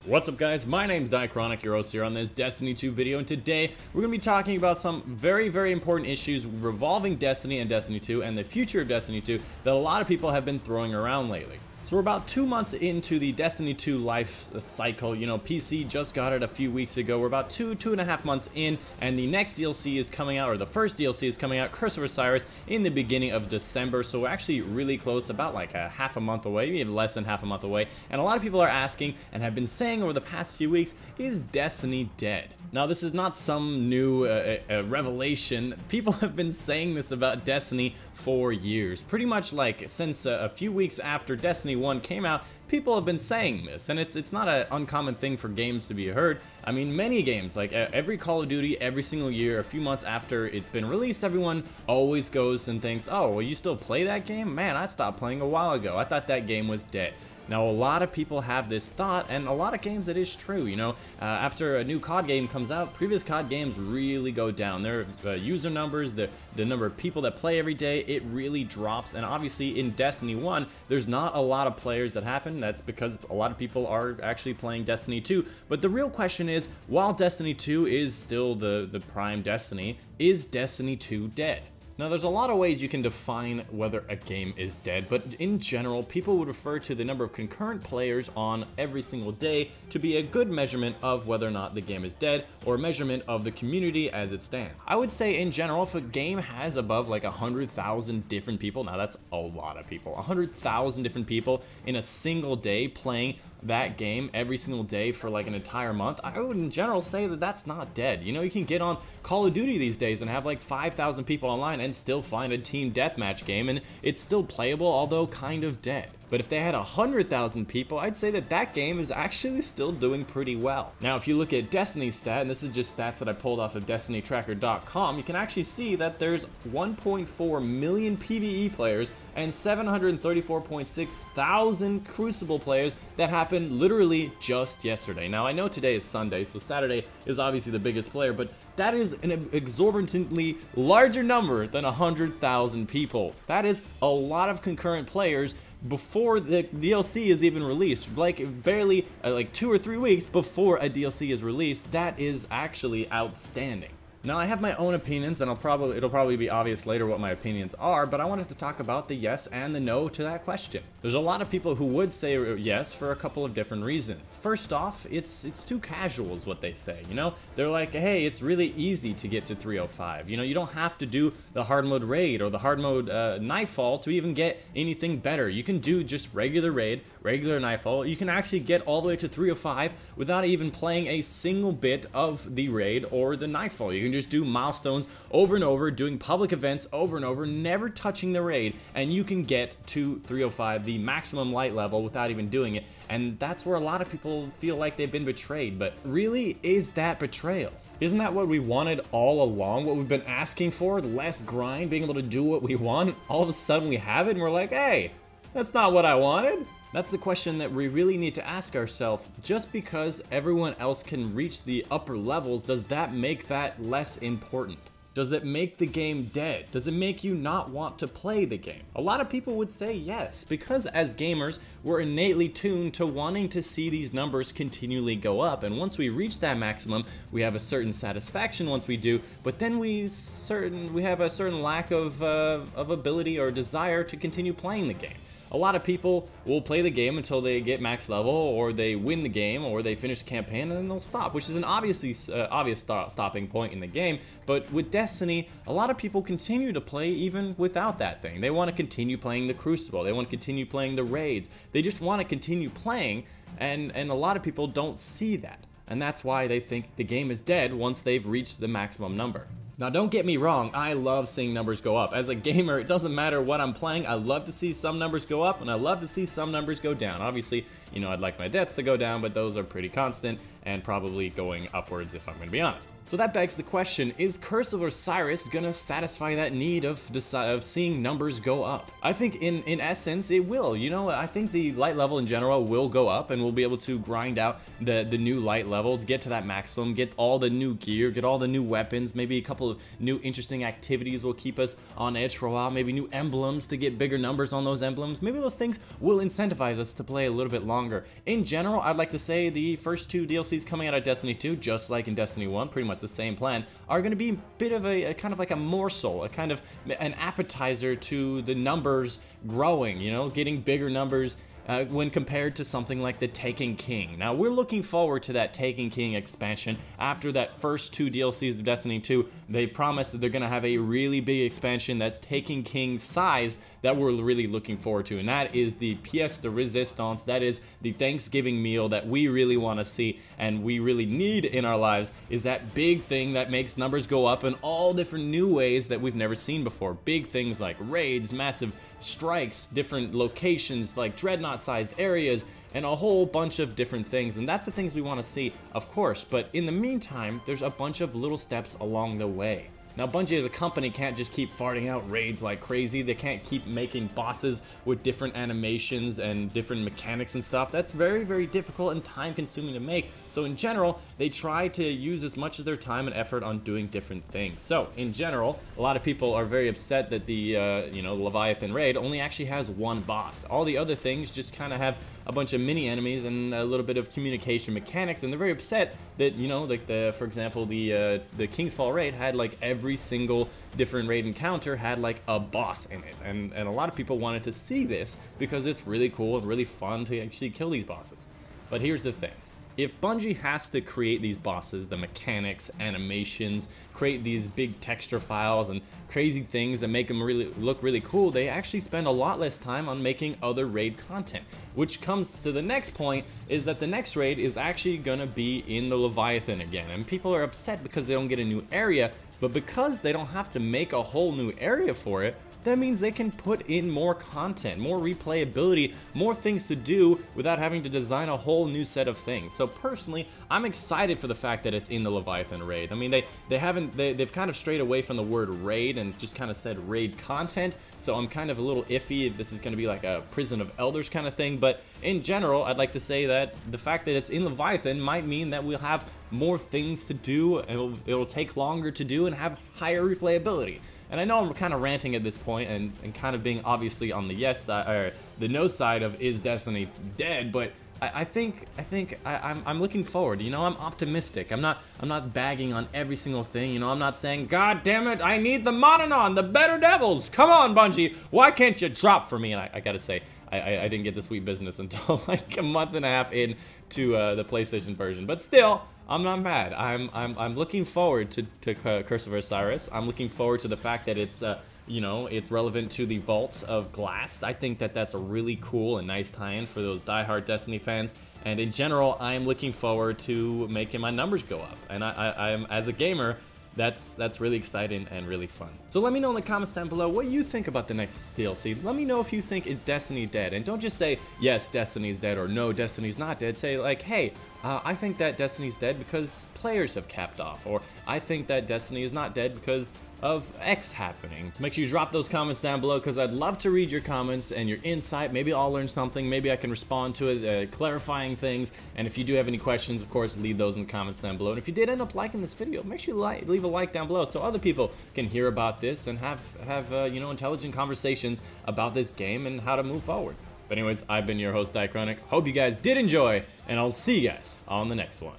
What's up guys, my name's Diachronic, your host here on this Destiny 2 video, and today we're going to be talking about some very important issues revolving Destiny and Destiny 2 and the future of Destiny 2 that a lot of people have been throwing around lately. So we're about 2 months into the Destiny 2 life cycle. You know, PC just got it a few weeks ago. We're about two and a half months in, and the next DLC is coming out, or the first DLC is coming out, Curse of Osiris, in the beginning of December. So we're actually really close, about like a half a month away, maybe less than half a month away. And a lot of people are asking, and have been saying over the past few weeks, is Destiny dead? Now, this is not some new revelation. People have been saying this about Destiny for years. Pretty much like since a few weeks after Destiny 1 came out, people have been saying this, and it's not an uncommon thing for games to be heard. I mean, many games, like every Call of Duty, every single year, a few months after it's been released, everyone always goes and thinks, oh, well, you still play that game? Man, I stopped playing a while ago. I thought that game was dead. Now, a lot of people have this thought, and a lot of games it is true, you know. After a new COD game comes out, previous COD games really go down. Their user numbers, the number of people that play every day, it really drops. And obviously in Destiny 1, there's not a lot of players that happen. That's because a lot of people are actually playing Destiny 2. But the real question is, while Destiny 2 is still the prime Destiny, is Destiny 2 dead? Now, there's a lot of ways you can define whether a game is dead, but in general, people would refer to the number of concurrent players on every single day to be a good measurement of whether or not the game is dead, or a measurement of the community as it stands. I would say in general, if a game has above like 100,000 different people, now that's a lot of people, 100,000 different people in a single day playing that game every single day for like an entire month, I would in general say that that's not dead. You know, you can get on Call of Duty these days and have like 5,000 people online and still find a team deathmatch game, and it's still playable, although kind of dead. But if they had 100,000 people, I'd say that that game is actually still doing pretty well. Now, if you look at Destiny's stat, and this is just stats that I pulled off of DestinyTracker.com, you can actually see that there's 1.4 million PvE players and 734.6 thousand Crucible players that happened literally just yesterday. Now, I know today is Sunday, so Saturday is obviously the biggest player, but that is an exorbitantly larger number than 100,000 people. That is a lot of concurrent players before the DLC is even released, like barely like 2 or 3 weeks before a DLC is released. That is actually outstanding. Now, I have my own opinions, and it'll probably be obvious later what my opinions are, but I wanted to talk about the yes and the no to that question. There's a lot of people who would say yes for a couple of different reasons. First off, it's too casual is what they say, you know? They're like, hey, it's really easy to get to 305. You know, you don't have to do the hard mode raid or the hard mode nightfall to even get anything better. You can do just regular raid, regular nightfall. You can actually get all the way to 305 without even playing a single bit of the raid or the nightfall. You can just do milestones over and over, doing public events over and over, never touching the raid, and you can get to 305, the maximum light level, without even doing it. And that's where a lot of people feel like they've been betrayed. But really, is that betrayal? Isn't that what we wanted all along? What we've been asking for? Less grind, being able to do what we want? All of a sudden we have it and we're like, hey, that's not what I wanted. That's the question that we really need to ask ourselves. Just because everyone else can reach the upper levels, does that make that less important? Does it make the game dead? Does it make you not want to play the game? A lot of people would say yes, because as gamers, we're innately tuned to wanting to see these numbers continually go up. And once we reach that maximum, we have a certain satisfaction once we do, but then we have a certain lack of ability or desire to continue playing the game. A lot of people will play the game until they get max level, or they win the game, or they finish the campaign, and then they'll stop, which is an obvious stopping point in the game. But with Destiny, a lot of people continue to play even without that thing. They want to continue playing the Crucible. They want to continue playing the raids. They just want to continue playing, and a lot of people don't see that. And that's why they think the game is dead once they've reached the maximum number. Now, don't get me wrong, I love seeing numbers go up. As a gamer, it doesn't matter what I'm playing, I love to see some numbers go up, and I love to see some numbers go down. Obviously, you know, I'd like my deaths to go down, but those are pretty constant, and probably going upwards if I'm going to be honest. So that begs the question, is Curse of Osiris going to satisfy that need of seeing numbers go up? I think in essence it will. You know, I think the light level in general will go up, and we'll be able to grind out the new light level, get to that maximum, get all the new gear, get all the new weapons, maybe a couple of new interesting activities will keep us on edge for a while, maybe new emblems to get bigger numbers on those emblems. Maybe those things will incentivize us to play a little bit longer longer. In general, I'd like to say the first 2 DLCs coming out of Destiny 2, just like in Destiny 1, pretty much the same plan, are going to be a bit of a kind of like a morsel, a kind of an appetizer to the numbers growing, you know, getting bigger numbers when compared to something like the Taken King. Now, we're looking forward to that Taken King expansion. After that first 2 DLCs of Destiny 2, they promised that they're going to have a really big expansion that's Taken King size that we're really looking forward to, and that is the pièce de résistance. That is the Thanksgiving meal that we really want to see and we really need in our lives, is that big thing that makes numbers go up in all different new ways that we've never seen before. Big things like raids, massive strikes, different locations like dreadnought-sized areas, and a whole bunch of different things, and that's the things we want to see, of course. But in the meantime, there's a bunch of little steps along the way. Now, Bungie as a company can't just keep farting out raids like crazy. They can't keep making bosses with different animations and different mechanics and stuff. That's very, very difficult and time-consuming to make. So in general, they try to use as much of their time and effort on doing different things. So in general, a lot of people are very upset that the you know, Leviathan raid only actually has 1 boss. All the other things just kind of have a bunch of mini enemies and a little bit of communication mechanics, and they're very upset that, you know, like for example, the King's Fall raid had like every single different raid encounter had like a boss in it, and a lot of people wanted to see this because it's really cool and really fun to actually kill these bosses. But here's the thing. If Bungie has to create these bosses, the mechanics, animations, create these big texture files and crazy things that make them really look really cool, they actually spend a lot less time on making other raid content. Which comes to the next point, is that the next raid is actually gonna be in the Leviathan again. And people are upset because they don't get a new area, but because they don't have to make a whole new area for it, that means they can put in more content, more replayability, more things to do without having to design a whole new set of things. So personally, I'm excited for the fact that it's in the Leviathan raid. I mean, they've kind of strayed away from the word raid and just kind of said raid content. So I'm kind of a little iffy if this is going to be like a Prison of Elders kind of thing. But in general, I'd like to say that the fact that it's in Leviathan might mean that we'll have more things to do, and it'll take longer to do and have higher replayability. And I know I'm kind of ranting at this point and kind of being obviously on the yes side, or the no side of is Destiny dead, but I think I'm looking forward. You know, I'm optimistic. I'm not bagging on every single thing. You know, I'm not saying, God damn it, I need the Mononon, the better devils. Come on, Bungie, why can't you drop for me? And I gotta say, I didn't get the sweet business until like a month and a half into the PlayStation version, but still, I'm not mad. I'm looking forward to Curse of Osiris. I'm looking forward to the fact that it's you know, it's relevant to the Vaults of Glass. I think that that's a really cool and nice tie-in for those diehard Destiny fans. And in general, I am looking forward to making my numbers go up. And I'm as a gamer, that's really exciting and really fun. So let me know in the comments down below what you think about the next DLC. Let me know if you think is Destiny dead, and don't just say yes, Destiny's dead, or no, Destiny's not dead. Say like, hey, I think that Destiny's dead because players have capped off, or I think that Destiny is not dead because of X happening. Make sure you drop those comments down below, because I'd love to read your comments and your insight. Maybe I'll learn something, maybe I can respond to it, clarifying things. And if you do have any questions, of course, leave those in the comments down below. And if you did end up liking this video, make sure you leave a like down below so other people can hear about this and have you know, intelligent conversations about this game and how to move forward. But anyways, I've been your host, Diachronic. Hope you guys did enjoy, and I'll see you guys on the next one.